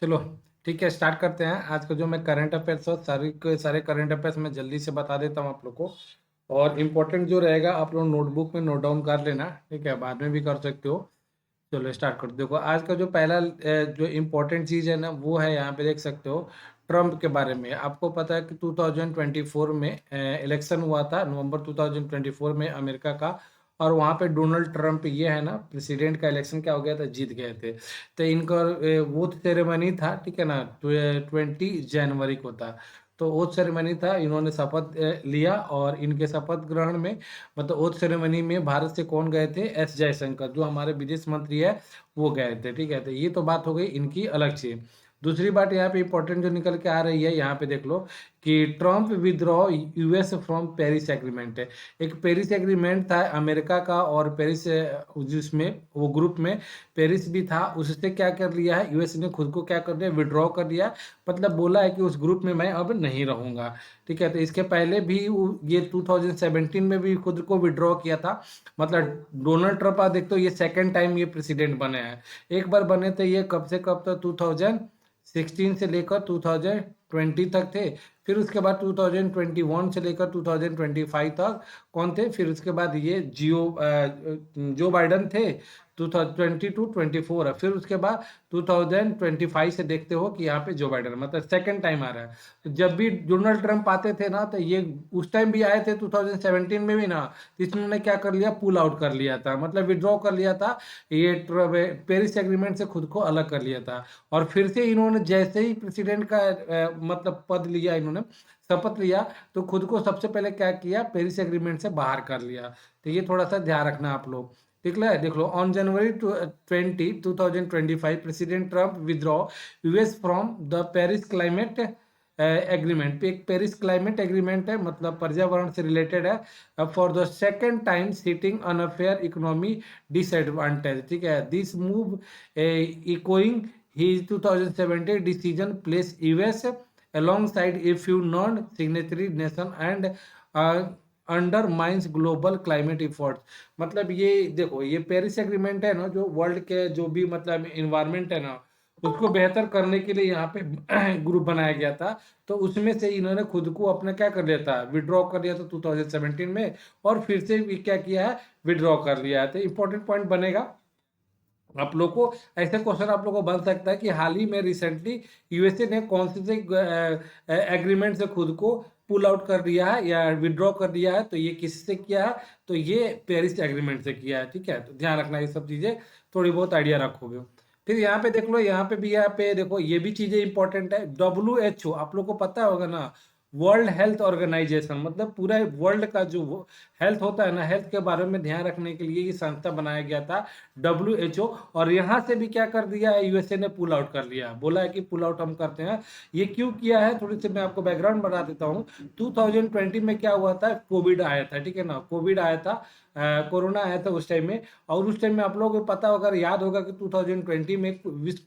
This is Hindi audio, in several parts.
चलो ठीक है, स्टार्ट करते हैं। आज का जो मैं करंट अफेयर्स हो सारी के सारे करंट अफेयर्स मैं जल्दी से बता देता हूँ आप लोग को। और इम्पोर्टेंट जो रहेगा आप लोग नोटबुक में नोट डाउन कर लेना, ठीक है, बाद में भी कर सकते हो। चलो स्टार्ट कर, देखो आज का जो पहला जो इम्पोर्टेंट चीज़ है ना वो है, यहाँ पे देख सकते हो ट्रम्प के बारे में। आपको पता है कि 2024 में इलेक्शन हुआ था, नवंबर 2024 में अमेरिका का। और वहाँ पे डोनाल्ड ट्रम्प ये है ना, प्रेसिडेंट का इलेक्शन क्या हो गया था, जीत गए थे। तो इनका वोट सेरेमनी था, ठीक है ना, 20 जनवरी को था। तो वोट सेरेमनी था, इन्होंने शपथ लिया। और इनके शपथ ग्रहण में मतलब वोट सेरेमनी में भारत से कौन गए थे, एस जयशंकर जो हमारे विदेश मंत्री है वो गए थे, ठीक है। तो ये तो बात हो गई इनकी अलग चीज। दूसरी बात यहाँ पे इंपॉर्टेंट जो निकल के आ रही है, यहाँ पे देख लो कि Trump withdraw US from Paris agreement है। एक पेरिस एग्रीमेंट था अमेरिका का, और पेरिस जिसमें वो ग्रुप में पेरिस भी था, उससे क्या कर लिया है यूएस ने, खुद को क्या कर दिया, विड्रॉ कर दिया। मतलब बोला है कि उस ग्रुप में मैं अब नहीं रहूंगा, ठीक है। तो इसके पहले भी ये 2017 में भी खुद को विड्रॉ किया था। मतलब डोनाल्ड ट्रंप आप देखते हो ये सेकंड टाइम ये प्रेसिडेंट बने हैं। एक बार बने थे ये कब से कब तक, 2016 से लेकर 2020 तक थे। फिर उसके बाद 2021 से लेकर 2025 तक कौन थे, फिर उसके बाद ये जो बाइडन थे 2020 to 24 है। फिर उसके बाद 2025 से देखते हो कि यहाँ पे जो बाइडन, मतलब सेकंड टाइम आ रहा है। तो जब भी डोनाल्ड ट्रंप आते थे ना, तो ये उस टाइम भी आए थे 2017 में भी ना, तो इन्होंने क्या कर लिया, पुल आउट कर लिया था, मतलब विड्रॉ कर लिया था। ये पेरिस एग्रीमेंट से खुद को अलग कर लिया था। और फिर से इन्होंने जैसे ही प्रेसिडेंट का मतलब पद लिया, इन्होंने शपथ लिया, तो खुद को सबसे पहले क्या किया, पेरिस एग्रीमेंट से बाहर कर लिया। तो ये थोड़ा सा ध्यान रखना आप लोग। देख लो, on January 2025 president Trump withdraw US from the Paris climate agreement पे। एक पेरिस क्लाइमेट एग्रीमेंट है, मतलब पर्यावरण से रिलेटेड है। For the second time sitting unfair economy disadvantage, ठीक है। This move echoing his 2017 decision place US alongside a few non-signatory nation and undermines global climate efforts. मतलब ये देखो, ये पेरिस एग्रीमेंट है ना, जो वर्ल्ड के जो भी मतलब इन्वायरमेंट है ना, उसको बेहतर करने के लिए यहाँ पे ग्रुप बनाया गया था। तो उसमें से इन्होंने खुद को अपना क्या कर लिया था, विड्रॉ कर लिया था 2017 में। और फिर से भी क्या किया है, विड्रॉ कर लिया है। तो इंपॉर्टेंट पॉइंट बनेगा आप लोग को। ऐसे क्वेश्चन आप लोग को बन सकता है कि हाल ही में रिसेंटली यूएसए ने कौन से एग्रीमेंट से खुद को पुल आउट कर दिया है या विड्रॉ कर दिया है, तो ये किससे किया है, तो ये पेरिस एग्रीमेंट से किया है, ठीक है। तो ध्यान रखना, ये सब चीजें थोड़ी बहुत आइडिया रखोगे। फिर यहाँ पे देख लो, यहाँ पे भी, यहाँ पे देखो ये भी चीजें इंपॉर्टेंट है। WHO आप लोग को पता होगा ना, वर्ल्ड हेल्थ ऑर्गेनाइजेशन, मतलब पूरा वर्ल्ड का जो हेल्थ होता है ना, हेल्थ के बारे में ध्यान रखने के लिए ये संस्था बनाया गया था, WHO। और यहाँ से भी क्या कर दिया है, यूएसए ने पुल आउट कर लिया, बोला है कि पुल आउट हम करते हैं। ये क्यों किया है, थोड़ी सी मैं आपको बैकग्राउंड बता देता हूँ। 2020 में क्या हुआ था, कोविड आया था, ठीक है ना, कोविड आया था, कोरोना आया था उस टाइम में। और उस टाइम में आप लोगों को पता होगा, याद होगा कि 2020 में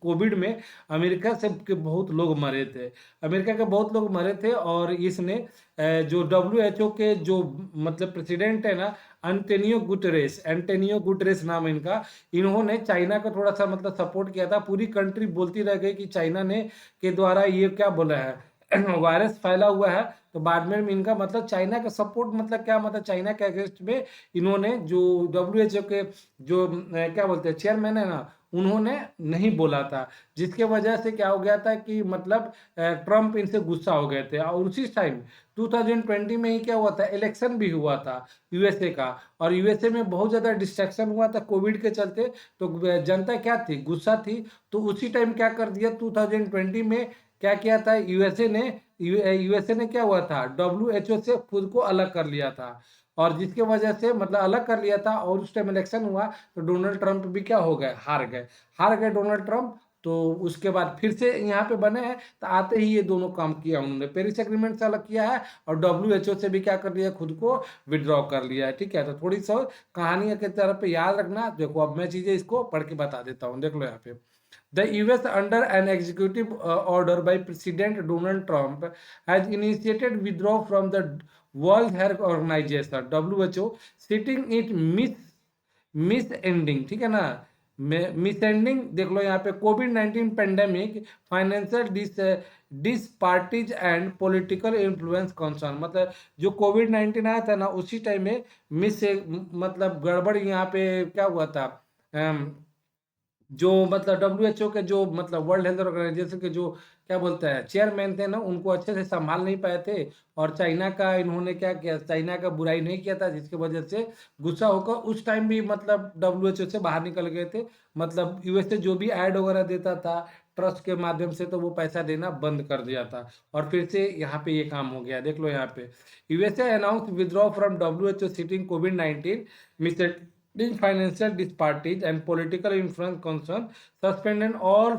कोविड में अमेरिका से के बहुत लोग मरे थे, अमेरिका के बहुत लोग मरे थे। और इसने जो WHO के जो मतलब प्रेसिडेंट है ना, एंटेनियो गुटरेस नाम है इनका, इन्होंने चाइना का थोड़ा सा मतलब सपोर्ट किया था। पूरी कंट्री बोलती रह गई कि चाइना ने के द्वारा ये क्या बोला है वायरस फैला हुआ है। तो बाद में इनका मतलब चाइना का सपोर्ट, मतलब क्या, मतलब चाइना के अगेंस्ट में इन्होंने जो WHO के जो क्या बोलते हैं चेयरमैन है ना, उन्होंने नहीं बोला था। जिसके वजह से क्या हो गया था कि मतलब ट्रम्प इनसे गुस्सा हो गए थे। और उसी टाइम 2020 में ही क्या हुआ था, इलेक्शन भी हुआ था यूएसए का। और यूएसए में बहुत ज्यादा डिस्ट्रैक्शन हुआ था कोविड के चलते। तो जनता क्या थी, गुस्सा थी। तो उसी टाइम क्या कर दिया, 2020 में क्या किया था यूएसए ने, यूएसए ने क्या हुआ था, WHO से खुद को अलग कर लिया था। और जिसके वजह से मतलब अलग कर लिया था, और उस टाइम इलेक्शन हुआ, तो डोनाल्ड ट्रंप भी क्या हो गए, हार गए डोनाल्ड ट्रंप। तो उसके बाद फिर से यहाँ पे बने हैं। तो आते ही ये दोनों काम किया उन्होंने, पेरिस एग्रीमेंट से अलग किया है, और WHO से भी क्या कर लिया, खुद को विड्रॉ कर लिया है, ठीक है। तो थोड़ी सी कहानी के तरफ पे याद रखना। देखो अब मैं चीजें इसको पढ़ के बता देता हूँ, देख लो यहाँ पे। The US, under an executive order by President Donald Trump, has initiated withdrawal from the World Health Organization (WHO), citing it miss ending, ठीक है ना, मिसएंडिंग देख लो यहाँ पे, कोविड-19 pandemic, financial disparities and political influence concern, मतलब जो कोविड-19 आया था ना उसी टाइम में मिस मतलब गड़बड़ यहाँ पे क्या हुआ था, जो मतलब डब्ल्यूएचओ के जो मतलब वर्ल्ड हेल्थ ऑर्गेनाइजेशन के जो क्या बोलते हैं चेयरमैन थे ना, उनको अच्छे से संभाल नहीं पाए थे, और चाइना का इन्होंने क्या किया, चाइना का बुराई नहीं किया था, जिसकी वजह से गुस्सा होकर उस टाइम भी मतलब डब्ल्यूएचओ से बाहर निकल गए थे। मतलब यूएसए जो भी ऐड वगैरह देता था ट्रस्ट के माध्यम से, तो वो पैसा देना बंद कर दिया था, और फिर से यहाँ पे ये काम हो गया। देख लो यहाँ पे, USA announce withdraw from WHO sitting covid mister financial disparities and political influence concern, suspended all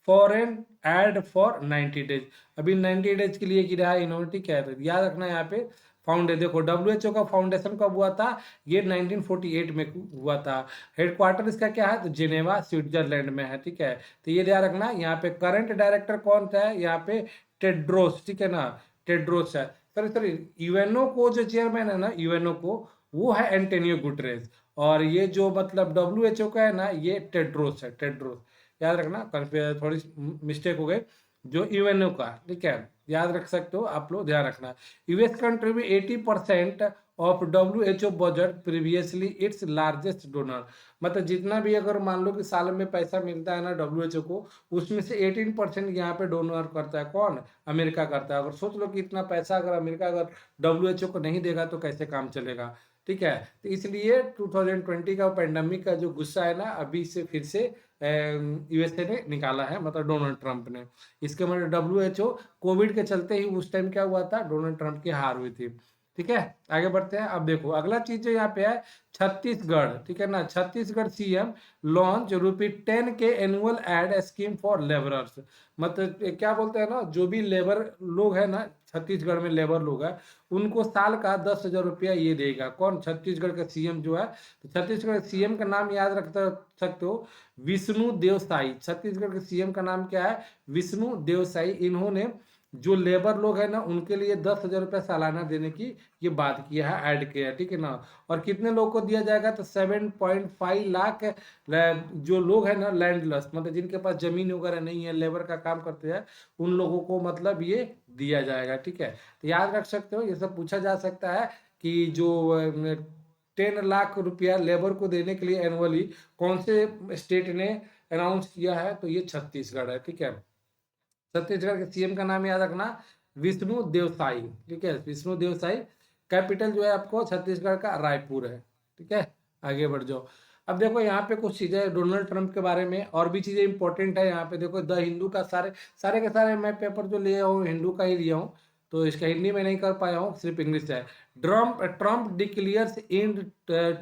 foreign aid for 90 days। अभी 90 डेज के लिए गिरा है इन्होंने, ठीक है। तो याद रखना यहाँ पे फाउंडेशन, देखो डब्ल्यूएचओ का फाउंडेशन कब हुआ था, ये 1948 में हुआ था। हेडक्वार्टर इसका क्या है, तो जेनेवा स्विट्जरलैंड में है, ठीक है। तो ये ध्यान रखना। यहाँ पे करंट डायरेक्टर कौन सा है, यहाँ पे टेड्रोस, ठीक है ना, टेड्रोस है। सॉरी सॉरी, यूएनओ को जो चेयरमैन है ना यूएनओ को, वो है एंटोनियो गुटरेस, और ये जो मतलब डब्ल्यूएचओ का है ना, ये टेड्रोस है, टेड्रोस। याद रखना, थोड़ी मिस्टेक हो गई, जो यूएनओ का, ठीक है, याद रख सकते हो आप लोग, ध्यान रखना। US contribute 80% of WHO budget, previously its largest donor. मतलब जितना भी अगर मान लो कि साल में पैसा मिलता है ना डब्ल्यूएचओ को, उसमें से 18% यहाँ पे डोनर करता है कौन, अमेरिका करता है। अगर सोच लो कि इतना पैसा अगर अमेरिका अगर डब्ल्यूएचओ को नहीं देगा तो कैसे काम चलेगा, ठीक है। तो इसलिए 2020 का पेंडेमिक का जो गुस्सा है ना, अभी से फिर से यूएसए ने निकाला है, मतलब डोनाल्ड ट्रंप ने। इसके मतलब डब्ल्यूएचओ कोविड के चलते ही उस टाइम क्या हुआ था, डोनाल्ड ट्रंप की हार हुई थी, ठीक है। आगे बढ़ते हैं। अब देखो अगला चीज जो यहाँ पे है, छत्तीसगढ़, ठीक है ना, छत्तीसगढ़ सीएम लॉन्च ₹10 के annual aid scheme for labourers. मतलब क्या बोलते हैं ना, जो भी लेबर लोग है ना, छत्तीसगढ़ में लेबर लोग है, उनको साल का 10,000 रुपया ये देगा कौन, छत्तीसगढ़ का सीएम जो है। तो छत्तीसगढ़ के सीएम का नाम याद रख सकते हो, विष्णु देव साई। छत्तीसगढ़ के सीएम का नाम क्या है, विष्णु देव साई। इन्होंने जो लेबर लोग है ना उनके लिए 10,000 रुपया सालाना देने की ये बात किया है, ऐड किया है, ठीक है ना। और कितने लोग को दिया जाएगा, तो 7.5 लाख जो लोग है ना लैंडलेस, मतलब जिनके पास जमीन वगैरह नहीं है, लेबर का काम करते हैं, उन लोगों को मतलब ये दिया जाएगा, ठीक है। तो याद रख सकते हो, ये सब पूछा जा सकता है कि जो 10 लाख रुपया लेबर को देने के लिए एनुअली कौन से स्टेट ने अनाउंस किया है, तो ये छत्तीसगढ़ है, ठीक है। छत्तीसगढ़ के सीएम का नाम याद रखना, विष्णु देवसाई, ठीक है, विष्णु देवसाई। कैपिटल जो है आपको छत्तीसगढ़ का रायपुर है, ठीक है। आगे बढ़ जाओ। अब देखो यहाँ पे कुछ चीजें डोनाल्ड ट्रंप के बारे में, और भी चीजें इंपॉर्टेंट है यहाँ पे। देखो द हिंदू का सारे सारे के सारे मैं पेपर जो लिया हूँ हिंदू का ही लिया हूँ, तो इसका हिंदी में नहीं कर पाया हूँ, सिर्फ इंग्लिश है। Trump declares end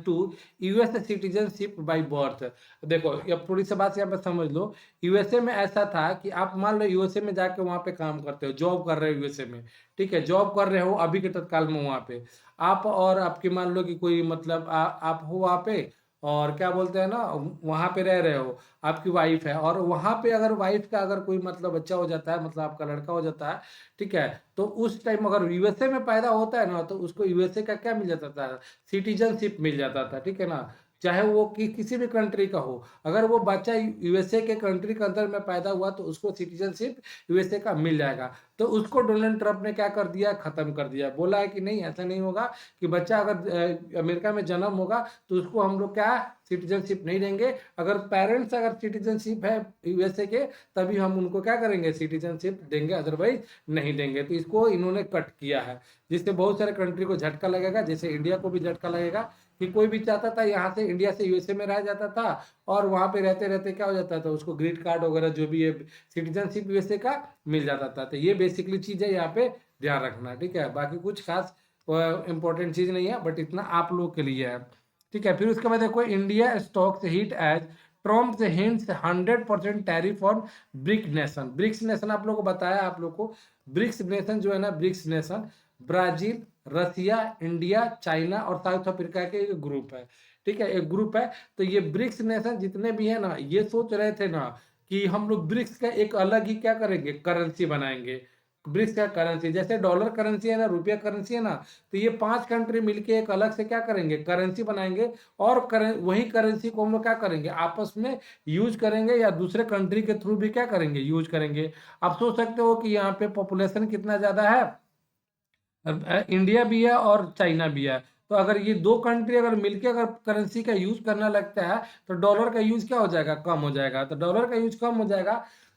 to US citizenship by birth. देखो अब थोड़ी सी बात यहाँ पे समझ लो। यूएसए में ऐसा था कि आप मान लो यूएसए में जाके वहां पे काम करते हो, जॉब कर रहे हो यूएसए में, ठीक है, जॉब कर रहे हो अभी के तत्काल में वहां पे आप, और आपकी मान लो कि कोई मतलब आप हो वहां पे, और क्या बोलते हैं ना, वहां पे रह रहे हो, आपकी वाइफ है, और वहां पे अगर वाइफ का अगर कोई मतलब बच्चा हो जाता है, मतलब आपका लड़का हो जाता है, ठीक है, तो उस टाइम अगर यूएसए में पैदा होता है ना, तो उसको यूएसए का क्या मिल जाता था, सिटीजनशिप मिल जाता था, ठीक है ना। चाहे वो किसी भी कंट्री का हो, अगर वो बच्चा यूएसए के कंट्री के अंदर में पैदा हुआ तो उसको सिटीजनशिप यूएसए का मिल जाएगा। तो उसको डोनाल्ड ट्रंप ने क्या कर दिया, खत्म कर दिया। बोला है कि नहीं, ऐसा नहीं होगा कि बच्चा अगर अमेरिका में जन्म होगा तो उसको हम लोग क्या सिटीजनशिप नहीं देंगे। अगर पेरेंट्स अगर सिटीजनशिप है यूएसए के, तभी हम उनको क्या करेंगे, सिटीजनशिप देंगे, अदरवाइज नहीं देंगे। तो इसको इन्होंने कट किया है, जिससे बहुत सारे कंट्री को झटका लगेगा, जैसे इंडिया को भी झटका लगेगा कि कोई भी चाहता था यहाँ से इंडिया से यूएसए में रह जाता था, और वहां पे रहते रहते क्या हो जाता था, उसको ग्रीन कार्ड वगैरह जो भी है सिटीजनशिप यूएसए का मिल जाता था। तो ये बेसिकली चीज है, यहाँ पे ध्यान रखना, ठीक है। बाकी कुछ खास इंपॉर्टेंट चीज नहीं है, बट इतना आप लोग के लिए है, ठीक है। फिर उसके बाद देखो, India stocks hit as Trump hints 100% tariff on BRIC nation. BRICS nation आप लोग को बताया, आप लोग को ब्रिक्स नेशन जो है ना, ब्रिक्स नेशन ब्राजील, रसिया, इंडिया, चाइना और साउथ अफ्रीका के एक ग्रुप है, ठीक है, एक ग्रुप है। तो ये ब्रिक्स नेशन जितने भी है ना, ये सोच रहे थे ना कि हम लोग ब्रिक्स का एक अलग ही क्या करेंगे, करेंसी बनाएंगे। ब्रिक्स का करेंसी, जैसे डॉलर करेंसी है ना, रुपया करेंसी है ना, तो ये 5 कंट्री मिलके एक अलग से क्या करेंगे, करेंसी बनाएँगे और वही करेंसी को हम लोग क्या करेंगे, आपस में यूज़ करेंगे या दूसरे कंट्री के थ्रू भी क्या करेंगे, यूज़ करेंगे। आप सोच सकते हो कि यहाँ पे पॉपुलेशन कितना ज़्यादा है, इंडिया भी है और चाइना भी है। तो अगर ये 2 कंट्री अगर मिलके अगर करेंसी का यूज़ करने लगता है, तो डॉलर का यूज़ क्या हो जाएगा, कम हो जाएगा। तो डॉलर का यूज़ कम हो जाएगा,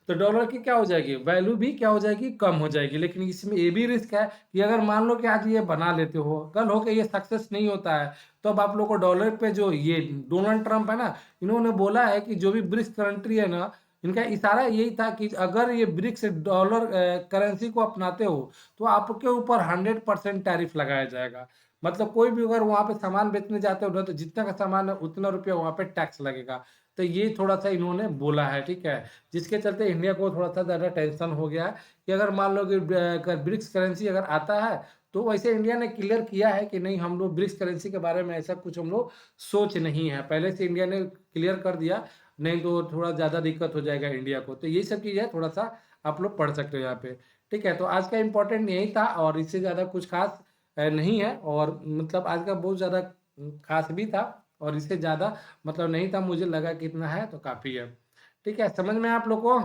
तो डॉलर की क्या हो जाएगी, वैल्यू भी क्या हो जाएगी, कम हो जाएगी। लेकिन इसमें ये भी रिस्क है कि अगर मान लो कि आज ये बना लेते हो, कल हो के ये सक्सेस नहीं होता है, तो अब आप लोग को डॉलर पे जो ये डोनाल्ड ट्रंप है ना, इन्होंने बोला है कि जो भी ब्रिक्स कंट्री है ना, इनका इशारा यही था कि अगर ये ब्रिक्स डॉलर करेंसी को अपनाते हो, तो आपके ऊपर 100% टैरिफ लगाया जाएगा। मतलब कोई भी अगर वहाँ पे सामान बेचने जाते हो ना, तो जितना का सामान है उतना रुपया वहाँ पे टैक्स लगेगा। तो ये थोड़ा-सा इन्होंने बोला है, ठीक है? जिसके चलते इंडिया को थोड़ा-सा ज़्यादा टेंशन हो गया है कि अगर मान लो कि ब्रिक्स करेंसी अगर आता है, तो वैसे इंडिया ने क्लियर किया है कि नहीं, हम लोग ब्रिक्स करेंसी के बारे में ऐसा कुछ हम लोग सोच नहीं है। पहले से इंडिया ने क्लियर कर दिया, नहीं तो थोड़ा ज़्यादा दिक्कत हो जाएगा इंडिया को। तो ये सब चीज़ है, थोड़ा-सा आप लोग पढ़ सकते हो यहाँ पे। ठीक है, तो आज का इम्पोर्टेंट यही था और इससे ज़्यादा कुछ खास नहीं है, और मतलब आज का बहुत ज़्यादा खास भी था और इससे ज़्यादा मतलब नहीं था, मुझे लगा कि इतना है तो काफ़ी है। ठीक है, समझ में आया आप लोग को?